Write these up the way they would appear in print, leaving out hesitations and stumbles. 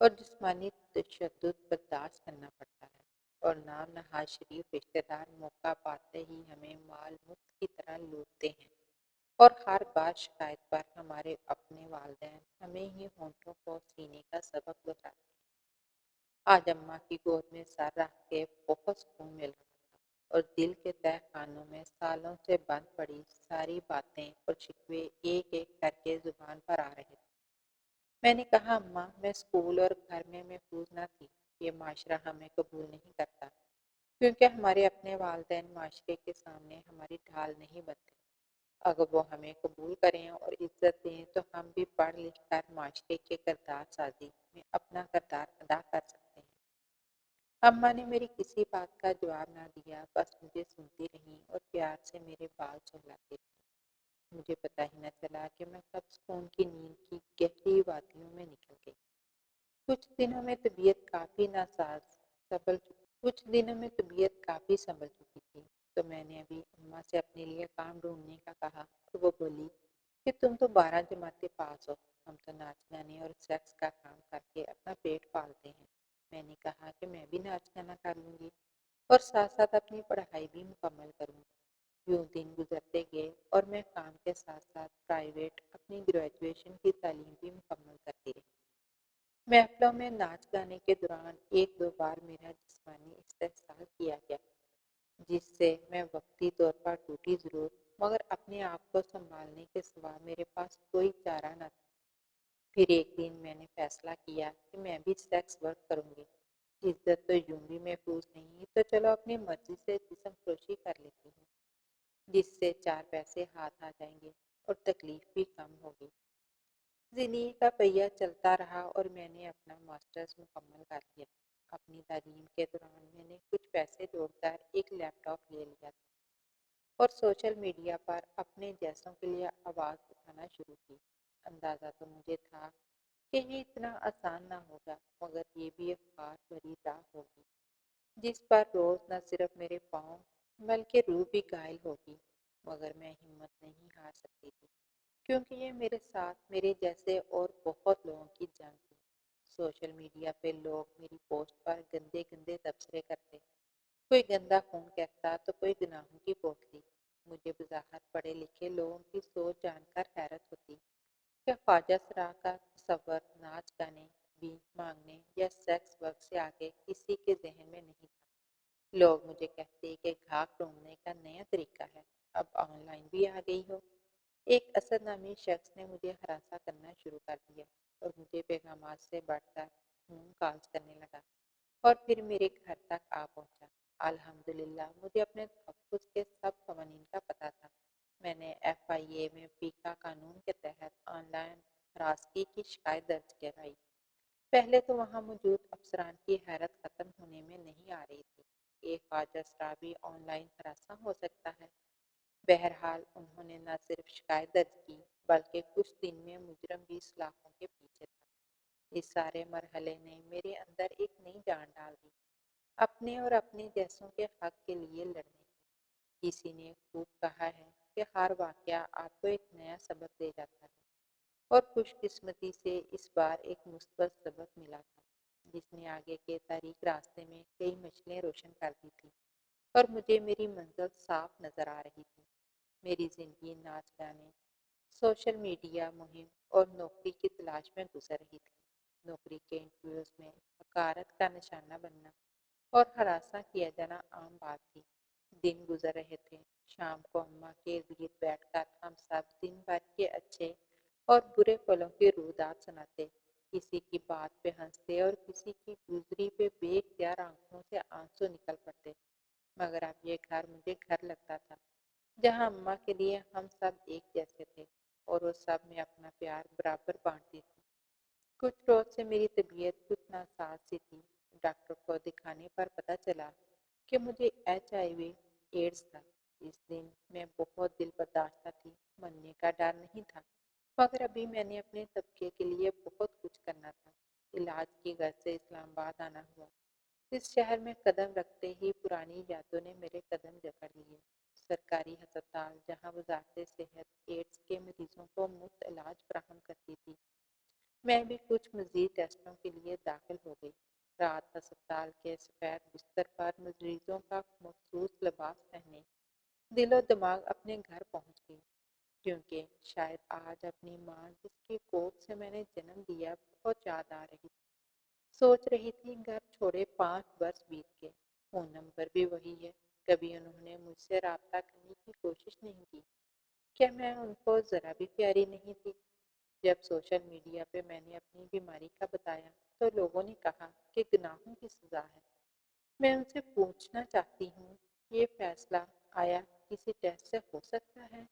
اور جسمانی تشدد برداشت کرنا پڑتا ہے، اور نام نہاد شریف رشتہ دار موقع پاتے ہی ہمیں مال مفت کی طرح لوٹتے ہیں، اور ہر بار شکایت پر ہمارے اپنے والدین ہمیں ہی ہونٹوں کو سینے کا سبق بتاتے ہیں۔ آج اماں کی گود میں سر رکھ کے بہت سکون مل رہا تھا، اور دل کے تہہ خانوں میں سالوں سے بند پڑی ساری باتیں اور شکوے ایک ایک کر کے زبان پر آ رہے تھے۔ میں نے کہا اماں، میں اسکول اور گھر میں محفوظ نہ تھی، یہ معاشرہ ہمیں قبول نہیں کرتا، کیونکہ ہمارے اپنے والدین معاشرے کے سامنے ہماری ڈھال نہیں بنتے۔ اگر وہ ہمیں قبول کریں اور عزت دیں تو ہم بھی پڑھ لکھ کر معاشرے کے کردار سازی میں اپنا کردار ادا کر سکتے ہیں۔ اماں نے میری کسی بات کا جواب نہ دیا، بس مجھے سنتی رہیں اور پیار سے میرے بال سہلاتی رہیں۔ مجھے پتہ ہی نہ چلا کہ میں کب سکون کی نیند کی گہری وادیوں میں نکل گئی۔ کچھ دنوں میں طبیعت کافی ناساز سنبھل چکی کچھ دنوں میں طبیعت کافی سنبھل چکی تھی، تو میں نے ابھی اماں سے اپنے لیے کام ڈھونڈنے کا کہا، تو وہ بولی کہ تم تو 12 جماعتیں پاس ہو، ہم تو ناچ گانے اور سیکس کا کام کر کے اپنا پیٹ پالتے ہیں۔ میں نے کہا کہ میں بھی ناچ گانا کر لوں گی اور ساتھ ساتھ اپنی پڑھائی بھی مکمل کروں گی۔ یوں دن گزرتے گئے اور میں کام کے ساتھ ساتھ پرائیویٹ اپنی گریجویشن کی تعلیم بھی مکمل کرتی رہی۔ محفلوں میں ناچ گانے کے دوران ایک دو بار میرا جسمانی استحصال کیا گیا، جس سے میں وقتی طور پر ٹوٹی ضرور، مگر اپنے آپ کو سنبھالنے کے سوا میرے پاس کوئی چارہ نہ تھا۔ پھر ایک دن میں نے فیصلہ کیا کہ میں بھی سیکس ورک کروں گی۔ عزت تو یوں بھی محفوظ نہیں، تو چلو اپنی مرضی سے جسم فروشی کر لیتی ہوں، جس سے 4 پیسے ہاتھ آ جائیں گے اور تکلیف بھی کم ہوگی۔ زندگی کا پہیہ چلتا رہا اور میں نے اپنا ماسٹرز مکمل کر لیا۔ اپنی تعلیم کے دوران میں نے کچھ پیسے جوڑ کر ایک لیپ ٹاپ لے لیا تھا اور سوشل میڈیا پر اپنے جیسوں کے لیے آواز اٹھانا شروع کی۔ اندازہ تو مجھے تھا کہ یہ اتنا آسان نہ ہوگا، مگر یہ بھی ایک خاص بھری راہ ہوگی، جس پر روز نہ صرف میرے پاؤں بلکہ روح بھی گائل ہوگی۔ مگر میں ہمت نہیں ہار سکتی تھی، کیونکہ یہ میرے ساتھ میرے جیسے اور بہت لوگوں کی جان تھی۔ سوشل میڈیا پہ لوگ میری پوسٹ پر گندے گندے تبصرے کرتے، کوئی گندا خون کہتا تو کوئی گناہوں کی پوٹلی۔ مجھے بظاہر پڑھے لکھے لوگوں کی سوچ جان کر حیرت ہوتی کہ خواجہ سرا کا تصور ناچ گانے، بھیک مانگنے یا سیکس ورک سے آگے کسی کے ذہن میں نہیں تھا۔ لوگ مجھے کہتے کہ گھاک ڈھونڈنے کا نیا طریقہ ہے، اب آن لائن بھی آ گئی ہو۔ ایک اسد نامی شخص نے مجھے ہراساں کرنا شروع کر دیا اور مجھے پیغامات سے بڑھ کر کالز کرنے لگا، اور پھر میرے گھر تک آ پہنچا۔ الحمدللہ مجھے اپنے تحفظ کے سب قوانین کا پتہ تھا۔ میں نے ایف آئی اے میں فیکا قانون کے تحت آن لائن ہراسگی کی شکایت درج کرائی۔ پہلے تو وہاں موجود افسران کی حیرت ختم ہونے میں نہیں آ رہی تھی۔ ایک خواجہ سرا بھی آن لائن ہراساں ہو سکتا ہے؟ بہرحال انہوں نے نہ صرف شکایت درج کی، بلکہ کچھ دن میں مجرم بھی سلاخوں کے پیچھے تھا۔ اس سارے مرحلے نے میرے اندر ایک نئی جان ڈال دی، اپنے اور اپنے جیسوں کے حق کے لیے لڑنے کی۔ کسی نے خوب کہا ہے کہ ہر واقعہ آپ کو ایک نیا سبق دے جاتا ہے، اور خوش قسمتی سے اس بار ایک مثبت سبق ملا تھا، جس نے آگے کے تاریک راستے میں کئی مشلیں روشن کر دی تھی، اور مجھے میری منزل صاف نظر آ رہی تھی۔ میری زندگی ناچ گانے، سوشل میڈیا مہم اور نوکری کی تلاش میں گزر رہی تھی۔ نوکری کے انٹرویوز میں حقارت کا نشانہ بننا اور ہراساں کیا جانا عام بات تھی۔ دن گزر رہے تھے، شام کو اماں کے ارد گرد بیٹھ کر ہم سب دن بھر کے اچھے اور برے پلوں کی رودات سناتے، کسی کی بات پہ ہنستے اور کسی کی گزری پہ بے اختیار آنکھوں سے آنسو نکل پڑتے۔ مگر اب یہ گھر مجھے گھر لگتا تھا، جہاں اماں کے لیے ہم سب ایک جیسے تھے، اور وہ سب میں اپنا پیار برابر بانٹتی تھی۔ کچھ روز سے میری طبیعت کچھ ناساز سی تھی۔ ڈاکٹر کو دکھانے پر پتہ چلا کہ مجھے ایچ آئی وی ایڈز تھا۔ اس دن میں بہت دل برداشتہ تھی، مرنے کا ڈر نہیں تھا، مگر ابھی میں نے اپنے طبقے کے لیے بہت کچھ کرنا تھا۔ علاج کی غرض سے اسلام آباد آنا ہوا۔ اس شہر میں قدم رکھتے ہی پرانی یادوں نے میرے قدم جکڑ لیے۔ سرکاری ہسپتال جہاں وزارت صحت ایڈز کے مریضوں کو مفت علاج فراہم کرتی تھی، میں بھی کچھ مزید ٹیسٹوں کے لیے داخل ہو گئی۔ رات ہسپتال کے سفید بستر پر مریضوں کا مخصوص لباس پہنے دل و دماغ اپنے گھر پہنچ گئی، کیونکہ شاید آج اپنی ماں جس کی کوکھ سے میں نے جنم دیا بہت یاد آ رہی تھی۔ سوچ رہی تھی گھر چھوڑے 5 برس بیت گئے، فون نمبر بھی وہی ہے، کبھی انہوں نے مجھ سے رابطہ کرنے کی کوشش نہیں کی۔ کیا میں ان کو ذرا بھی پیاری نہیں تھی؟ جب سوشل میڈیا پہ میں نے اپنی بیماری کا بتایا تو لوگوں نے کہا کہ گناہوں کی سزا ہے۔ میں ان سے پوچھنا چاہتی ہوں، یہ فیصلہ آیا کسی ٹیسٹ سے ہو سکتا ہے؟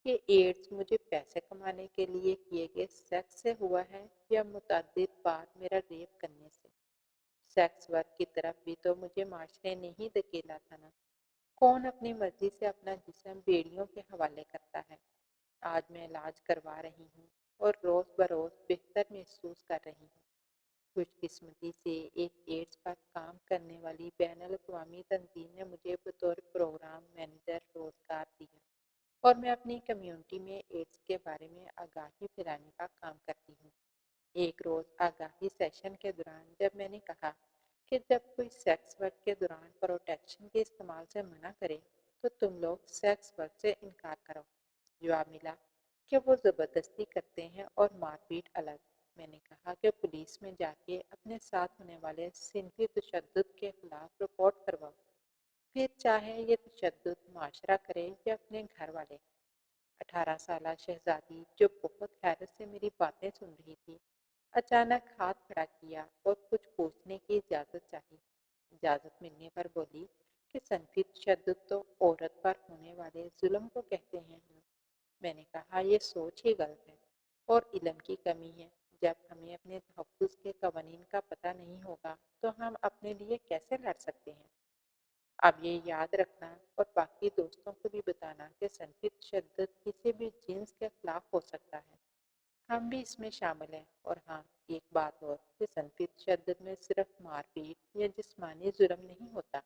یہ ایڈز مجھے پیسے کمانے کے لیے کیے گئے سیکس سے ہوا ہے یا متعدد بار میرا ریپ کرنے سے؟ سیکس ورک کی طرف بھی تو مجھے معاشرے نے ہی دھکیلا تھا نا۔ کون اپنی مرضی سے اپنا جسم بیڑیوں کے حوالے کرتا ہے؟ آج میں علاج کروا رہی ہوں اور روز بروز بہتر محسوس کر رہی ہوں۔ خوش قسمتی سے ایک ایڈز پر کام کرنے والی بین الاقوامی تنظیم نے مجھے بطور پروگرام مینیجر روزگار دیا اور میں اپنی کمیونٹی میں ایڈز کے بارے میں آگاہی پھیلانے کا کام کرتی ہوں۔ ایک روز آگاہی سیشن کے دوران جب میں نے کہا کہ جب کوئی سیکس ورک کے دوران پروٹیکشن کے استعمال سے منع کرے تو تم لوگ سیکس ورک سے انکار کرو، جواب ملا کہ وہ زبردستی کرتے ہیں اور مار پیٹ الگ۔ میں نے کہا کہ پولیس میں جا کے اپنے ساتھ ہونے والے صنفی تشدد کے خلاف رپورٹ کرواؤ، پھر چاہے یہ تشدد معاشرہ کرے یا اپنے گھر والے۔ 18 سالہ شہزادی جو بہت حیرت سے میری باتیں سن رہی تھی، اچانک ہاتھ کھڑا کیا اور کچھ پوچھنے کی اجازت چاہی۔ اجازت ملنے پر بولی کہ صنفی تشدد تو عورت پر ہونے والے ظلم کو کہتے ہیں۔ میں نے کہا یہ سوچ ہی غلط ہے اور علم کی کمی ہے۔ جب ہمیں اپنے تحفظ کے قوانین کا پتہ نہیں ہوگا تو ہم اپنے لیے کیسے لڑ سکتے ہیں؟ اب یہ یاد رکھنا اور باقی دوستوں کو بھی بتانا کہ صنفی تشدد کسی بھی جنس کے خلاف ہو سکتا ہے، ہم بھی اس میں شامل ہیں۔ اور ہاں، ایک بات اور کہ صنفی تشدد میں صرف مار پیٹ یا جسمانی جرم نہیں ہوتا،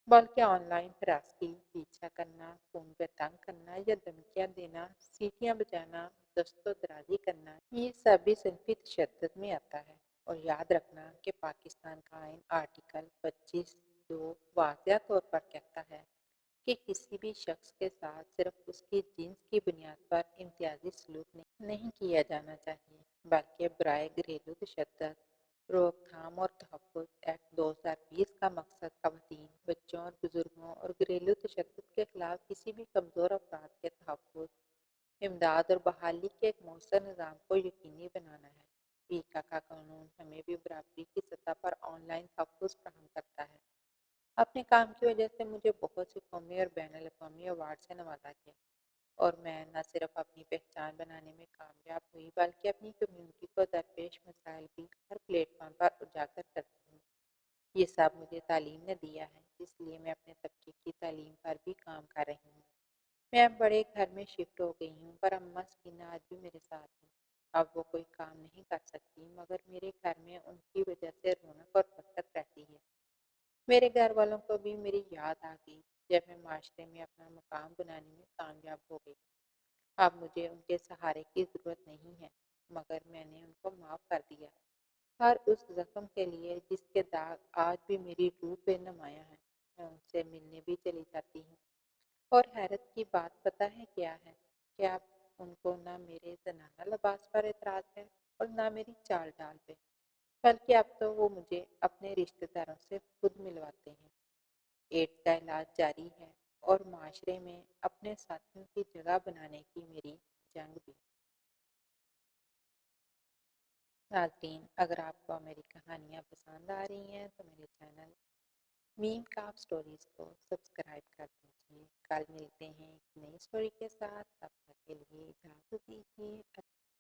بلکہ آن لائن ہراسگی، پیچھا کرنا، فون پہ تنگ کرنا یا دھمکیاں دینا، سیٹیاں بجانا، دست و درازی کرنا، یہ سب بھی صنفی تشدد میں آتا ہے۔ اور یاد رکھنا کہ پاکستان کا آئین آرٹیکل 25(2) واضح طور پر کہتا ہے کہ کسی بھی شخص کے ساتھ صرف اس کی جنس کی بنیاد پر امتیازی سلوک نہیں کیا جانا چاہیے، بلکہ برائے گھریلو تشدد روک تھام اور تحفظ ایکٹ 2020 کا مقصد خواتین، بچوں اور بزرگوں اور گھریلو تشدد کے خلاف کسی بھی کمزور افراد کے تحفظ، امداد اور بحالی کے ایک مؤثر نظام کو یقینی بنانا ہے۔ پیکا کا قانون ہمیں بھی برابری کی سطح پر آن لائن تحفظ فراہم کرتا ہے۔ اپنے کام کی وجہ سے مجھے بہت سے قومی اور بین الاقوامی ایوارڈ سے نوازا گیا اور میں نہ صرف اپنی پہچان بنانے میں کامیاب ہوئی بلکہ اپنی کمیونٹی کو درپیش مسائل بھی ہر پلیٹ فارم پر اجاگر کرتی ہوں۔ یہ سب مجھے تعلیم نے دیا ہے، اس لیے میں اپنے طبقے کی تعلیم پر بھی کام کر رہی ہوں۔ میں اب بڑے گھر میں شفٹ ہو گئی ہوں پر اماں سکینہ آج بھی میرے ساتھ ہیں۔ اب وہ کوئی کام نہیں کر سکتی مگر میرے گھر میں ان کی وجہ سے رونق اور برکت رہتی ہے۔ میرے گھر والوں کو بھی میری یاد آ گئی جب میں معاشرے میں اپنا مقام بنانے میں کامیاب ہو گئی۔ اب مجھے ان کے سہارے کی ضرورت نہیں ہے، مگر میں نے ان کو معاف کر دیا، ہر اس زخم کے لیے جس کے داغ آج بھی میری روح پہ نمایاں ہیں۔ میں ان سے ملنے بھی چلی جاتی ہوں اور حیرت کی بات پتہ ہے کیا ہے کہ اب ان کو نہ میرے زنانہ لباس پر اعتراض ہے اور نہ میری چال ڈال پہ، بلکہ اب تو وہ مجھے اپنے رشتہ داروں سے خود ملواتے ہیں۔ ایڈز کا علاج جاری ہے اور معاشرے میں اپنے ساتھیوں کی جگہ بنانے کی میری جنگ بھی۔ ناظرین، اگر آپ کو میری کہانیاں پسند آ رہی ہیں تو میرے چینل میم کاف سٹوریز کو سبسکرائب کر دیجیے۔ کل ملتے ہیں ایک نئی سٹوری کے ساتھ، تب تک کے لیے اجازت دیجیے۔